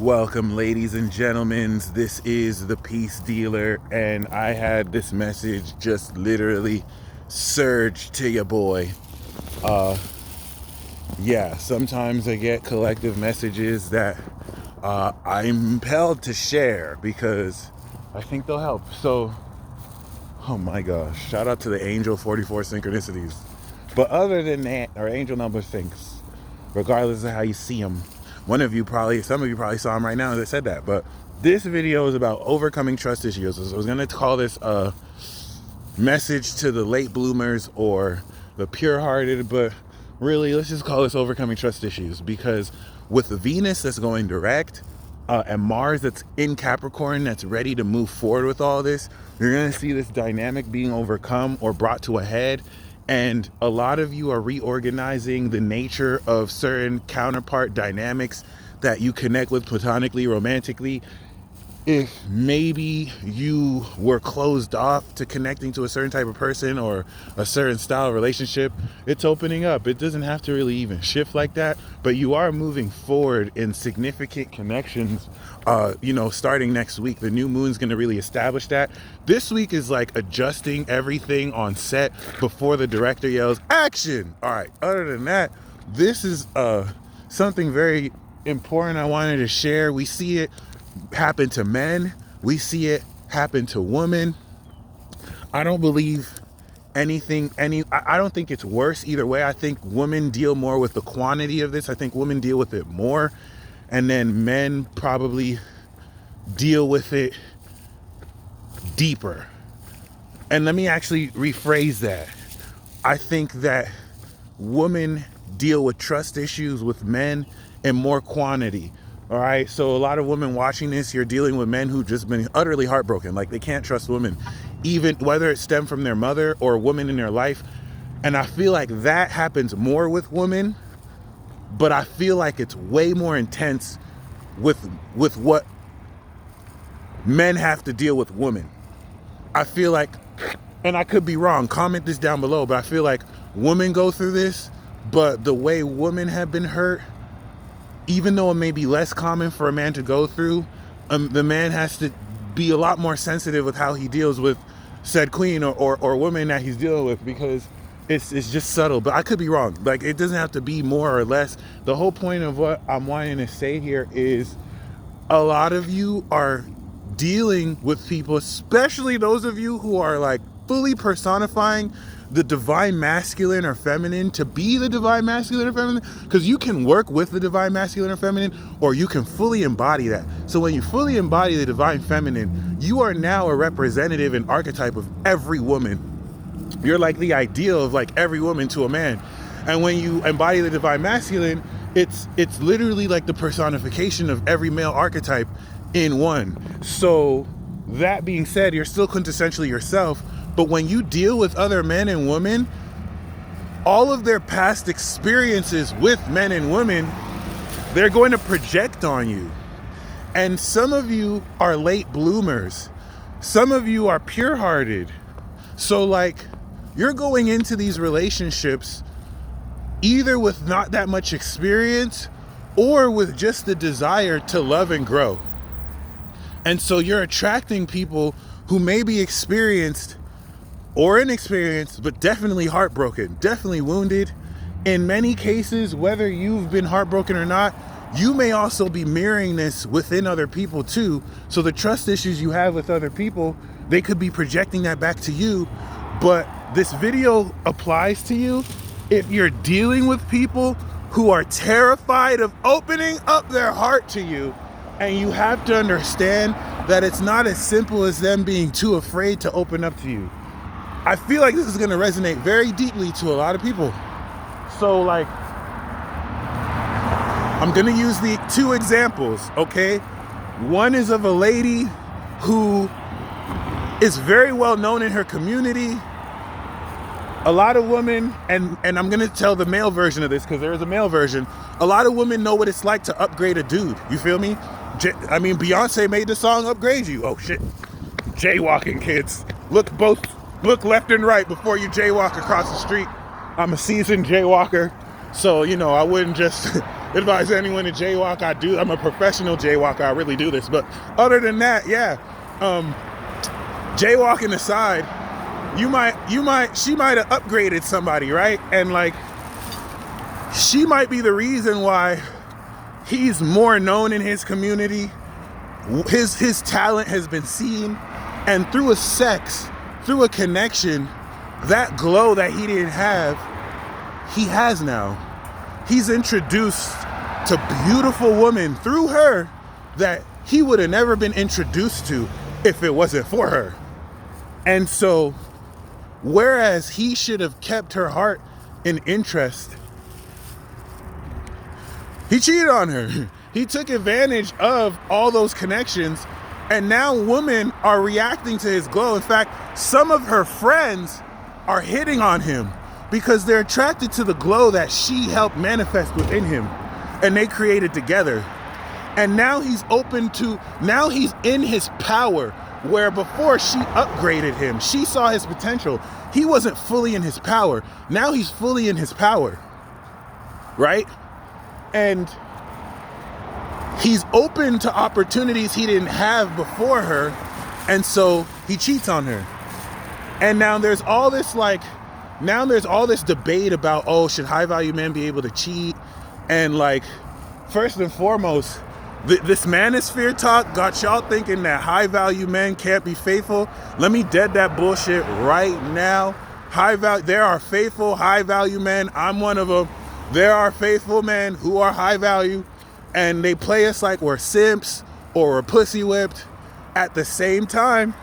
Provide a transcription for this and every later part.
Welcome, ladies and gentlemen. This is the Peace Dealer, and I had this message just literally surge to your boy. Yeah, sometimes I get collective messages that I'm impelled to share because I think they'll help. So, oh my gosh, shout out to the Angel 44 Synchronicities. But other than that, or Angel number thinks, regardless of how you see them, some of you probably saw him right now that said that. But this video is about overcoming trust issues. So I was gonna call this a message to the late bloomers or the pure-hearted, but really let's just call this overcoming trust issues, because with Venus that's going direct and Mars that's in Capricorn that's ready to move forward with all this, you're gonna see this dynamic being overcome or brought to a head. And a lot of you are reorganizing the nature of certain counterpart dynamics that you connect with platonically, romantically. If maybe you were closed off to connecting to a certain type of person or a certain style of relationship, it's opening up. It doesn't have to really even shift like that, but you are moving forward in significant connections. Starting next week, the new moon's going to really establish that. This week is like adjusting everything on set before the director yells action. All right, other than that, this is something very important I wanted to share. We see it happen to men, we see it happen to women. I don't believe I don't think it's worse either way. I think women deal more with the quantity of this. I think women deal with it more, and then men probably deal with it deeper. And let me actually rephrase that. I think that women deal with trust issues with men in more quantity. All right, so a lot of women watching this, you're dealing with men who've just been utterly heartbroken. Like, they can't trust women, even whether it stemmed from their mother or a woman in their life. And I feel like that happens more with women, but I feel like it's way more intense with what men have to deal with women. I feel like, and I could be wrong, comment this down below, but I feel like women go through this, but the way women have been hurt, even though it may be less common for a man to go through, the man has to be a lot more sensitive with how he deals with said queen or woman that he's dealing with, because it's just subtle. But I could be wrong. Like, it doesn't have to be more or less. The whole point of what I'm wanting to say here is a lot of you are dealing with people, especially those of you who are like fully personifying the divine masculine or feminine to be the divine masculine or feminine, because you can work with the divine masculine or feminine, or you can fully embody that. So when you fully embody the divine feminine, you are now a representative and archetype of every woman. You're like the ideal of like every woman to a man. And when you embody the divine masculine, it's literally like the personification of every male archetype in one. So that being said, you're still quintessentially yourself. But when you deal with other men and women, all of their past experiences with men and women, they're going to project on you. And some of you are late bloomers. Some of you are pure-hearted. So like, you're going into these relationships either with not that much experience or with just the desire to love and grow. And so you're attracting people who may be experienced or inexperienced, but definitely heartbroken, definitely wounded. In many cases, whether you've been heartbroken or not, you may also be mirroring this within other people too. So the trust issues you have with other people, they could be projecting that back to you. But this video applies to you if you're dealing with people who are terrified of opening up their heart to you. And you have to understand that it's not as simple as them being too afraid to open up to you. I feel like this is going to resonate very deeply to a lot of people. So like, I'm going to use the two examples, okay? One is of a lady who is very well known in her community. A lot of women, and I'm going to tell the male version of this because there is a male version. A lot of women know what it's like to upgrade a dude. You feel me? Beyonce made the song Upgrade You. Oh shit. Jaywalking, kids. Look left and right before you jaywalk across the street. I'm a seasoned jaywalker, so I wouldn't just advise anyone to jaywalk. I'm a professional jaywalker. I really do this. But other than that, yeah, jaywalking aside, she might have upgraded somebody, right? And like, she might be the reason why he's more known in his community. His talent has been seen, and through a connection, that glow that he didn't have, he has now. He's introduced to beautiful women through her that he would have never been introduced to if it wasn't for her. And so, whereas he should have kept her heart in interest, he cheated on her. He took advantage of all those connections, and now women are reacting to his glow. In fact, some of her friends are hitting on him because they're attracted to the glow that she helped manifest within him, and they created together. And now he's in his power, where before she upgraded him. She saw his potential. He wasn't fully in his power. Now he's fully in his power, right? And he's open to opportunities he didn't have before her, and so he cheats on her. And now there's all this debate about, oh, should high value men be able to cheat? And like, first and foremost, this manosphere talk got y'all thinking that high value men can't be faithful. Let me dead that bullshit right now. There are faithful high value men. I'm one of them. There are faithful men who are high value, and they play us like we're simps or we're pussy whipped. At the same time,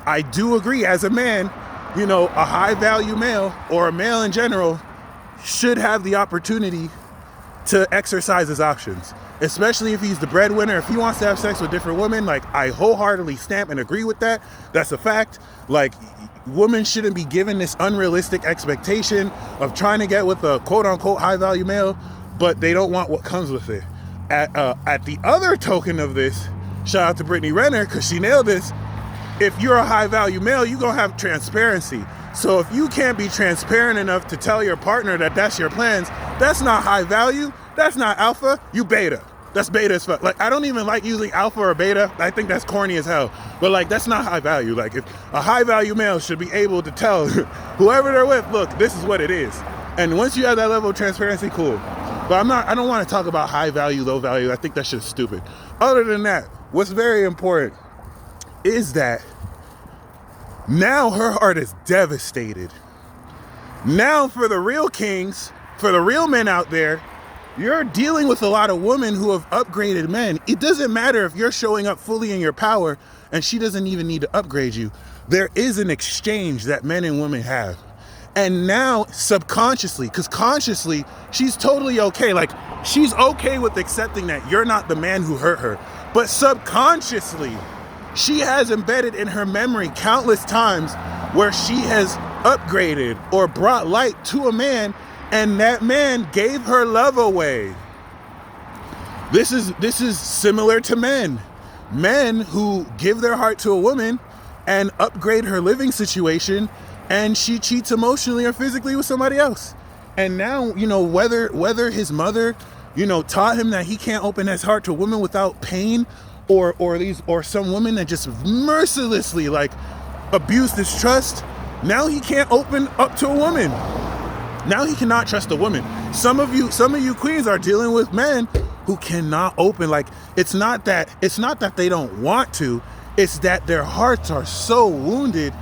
I do agree, as a man, a high value male or a male in general should have the opportunity to exercise his options, especially if he's the breadwinner. If he wants to have sex with different women, like, I wholeheartedly stamp and agree with that. That's a fact. Like, women shouldn't be given this unrealistic expectation of trying to get with a quote unquote high value male, but they don't want what comes with it. At the other token of this, shout out to Brittany Renner, because she nailed this. If you're a high value male, you're gonna have transparency. So if you can't be transparent enough to tell your partner that that's your plans, that's not high value, that's not alpha, you beta. That's beta as fuck. Like, I don't even like using alpha or beta. I think that's corny as hell. But like, that's not high value. Like, if a high value male should be able to tell whoever they're with, look, this is what it is. And once you have that level of transparency, cool. But I don't want to talk about high value, low value. I think that shit's stupid. Other than that, what's very important is that now her heart is devastated. Now, for the real kings, for the real men out there, you're dealing with a lot of women who have upgraded men. It doesn't matter if you're showing up fully in your power and she doesn't even need to upgrade you. There is an exchange that men and women have. And now, subconsciously, because consciously, she's totally okay. Like, she's okay with accepting that you're not the man who hurt her. But subconsciously, she has embedded in her memory countless times where she has upgraded or brought light to a man, and that man gave her love away. This is similar to men. Men who give their heart to a woman and upgrade her living situation, and she cheats emotionally or physically with somebody else. And now, whether his mother, taught him that he can't open his heart to women without pain, or some women that just mercilessly like abused his trust, now he can't open up to a woman. Now he cannot trust a woman. Some of you queens are dealing with men who cannot open. Like, it's not that they don't want to, it's that their hearts are so wounded.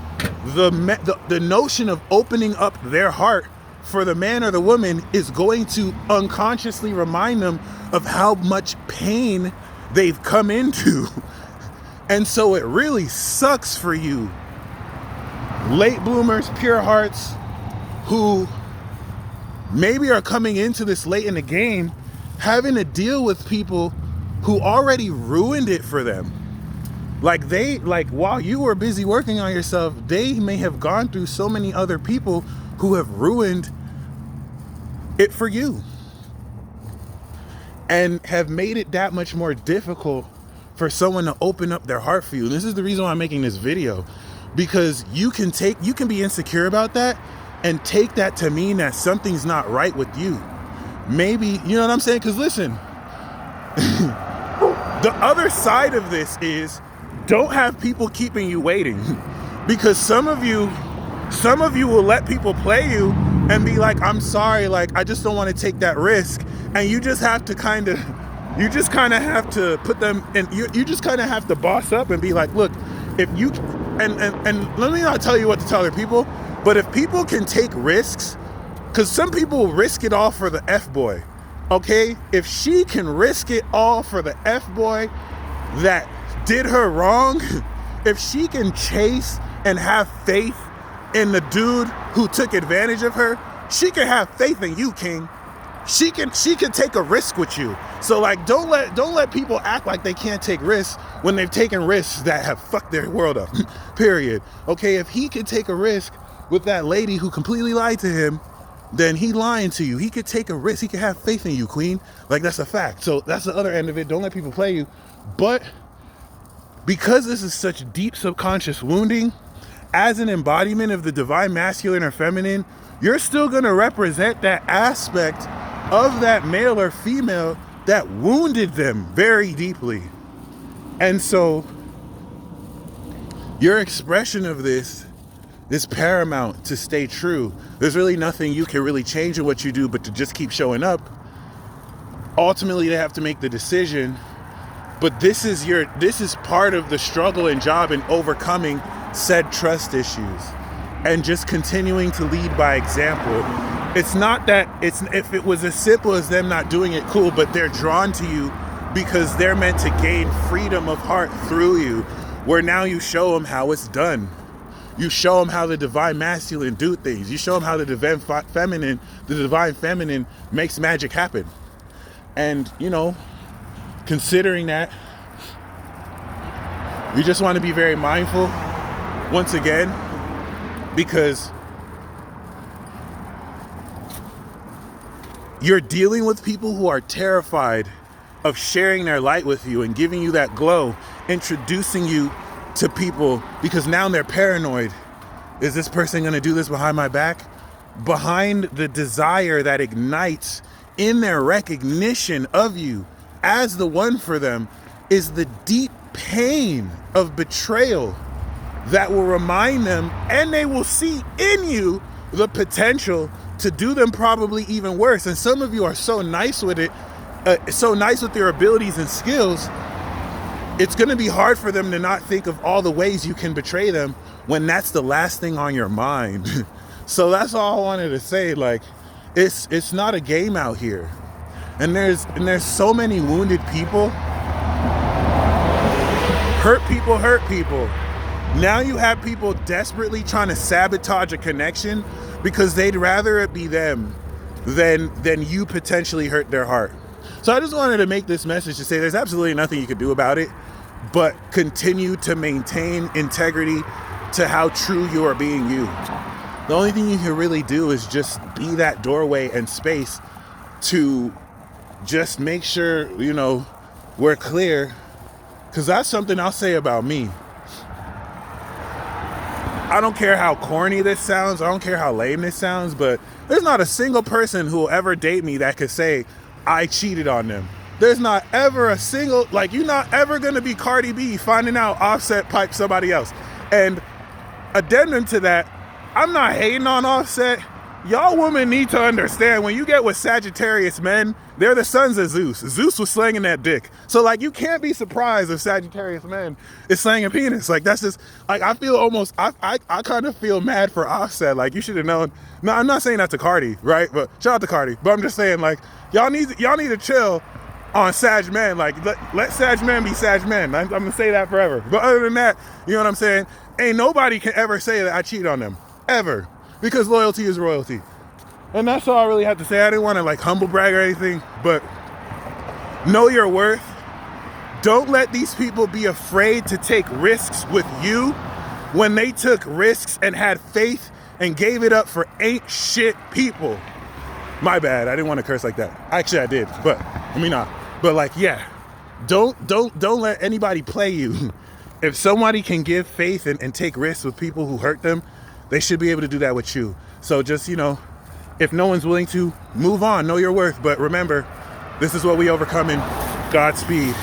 The notion of opening up their heart for the man or the woman is going to unconsciously remind them of how much pain they've come into. And so it really sucks for you late bloomers, pure hearts, who maybe are coming into this late in the game, having to deal with people who already ruined it for them. Like, while you were busy working on yourself, they may have gone through so many other people who have ruined it for you and have made it that much more difficult for someone to open up their heart for you. And this is the reason why I'm making this video, because you can be insecure about that and take that to mean that something's not right with you. maybe, you know what I'm saying? Because listen, the other side of this is don't have people keeping you waiting. Because some of you will let people play you and be like, I'm sorry, like, I just don't want to take that risk. And you just have to kind of have to put them in, you just kind of have to boss up and be like, look, if you, and let me not tell you what to tell other people, but if people can take risks, because some people risk it all for the F-boy, okay? If she can risk it all for the F-boy that did her wrong, if she can chase and have faith in the dude who took advantage of her, she can have faith in you, King. She can take a risk with you. So like, don't let people act like they can't take risks when they've taken risks that have fucked their world up. Period. Okay, if he could take a risk with that lady who completely lied to him, then he lying to you. He could take a risk. He could have faith in you, Queen. Like, that's a fact. So that's the other end of it. Don't let people play you. But because this is such deep subconscious wounding, as an embodiment of the divine masculine or feminine, you're still going to represent that aspect of that male or female that wounded them very deeply. And so your expression of this is paramount to stay true. There's really nothing you can really change in what you do but to just keep showing up. Ultimately, they have to make the decision, but this is part of the struggle and job in overcoming said trust issues and just continuing to lead by example. It's not that if it was as simple as them not doing it, cool, but they're drawn to you because they're meant to gain freedom of heart through you, where now you show them how it's done. You show them how the divine masculine do things. You show them how the divine feminine makes magic happen. And, you know, considering that, you just want to be very mindful, once again, because you're dealing with people who are terrified of sharing their light with you and giving you that glow, introducing you to people, because now they're paranoid. Is this person going to do this behind my back? Behind the desire that ignites in their recognition of you as the one for them is the deep pain of betrayal that will remind them, and they will see in you the potential to do them probably even worse. And some of you are so nice with it, so nice with your abilities and skills, it's going to be hard for them to not think of all the ways you can betray them when that's the last thing on your mind. So that's all I wanted to say. Like, it's not a game out here. And there's so many wounded people. Hurt people. Now you have people desperately trying to sabotage a connection because they'd rather it be them than you potentially hurt their heart. So I just wanted to make this message to say there's absolutely nothing you can do about it, but continue to maintain integrity to how true you are being you. The only thing you can really do is just be that doorway and space to just make sure, you know, we're clear. Because that's something I'll say about me. I don't care how corny this sounds. I don't care how lame this sounds, but there's not a single person who will ever date me that could say I cheated on them. There's not ever a single, like, you're not ever going to be Cardi B finding out Offset piped somebody else. And addendum to that, I'm not hating on Offset. Y'all women need to understand, when you get with Sagittarius men, they're the sons of Zeus. Zeus was slanging that dick. So, like, you can't be surprised if Sagittarius men is slanging penis. Like, that's just, like, I feel almost, I kind of feel mad for Offset. Like, you should have known. No, I'm not saying that to Cardi, right? But shout out to Cardi. But I'm just saying, like, y'all need to chill on Sag men. Like, let Sag men be Sag men. I'm going to say that forever. But other than that, you know what I'm saying? Ain't nobody can ever say that I cheat on them. Ever. Because loyalty is royalty. And that's all I really have to say. I didn't want to, like, humble brag or anything, but know your worth. Don't let these people be afraid to take risks with you when they took risks and had faith and gave it up for ain't shit people. My bad. I didn't want to curse like that. Actually, I did, but I mean, not. But, like, yeah, don't let anybody play you. If somebody can give faith and take risks with people who hurt them, they should be able to do that with you. So just, you know, If no one's willing to, move on, know your worth. But remember, this is what we overcome in. Godspeed.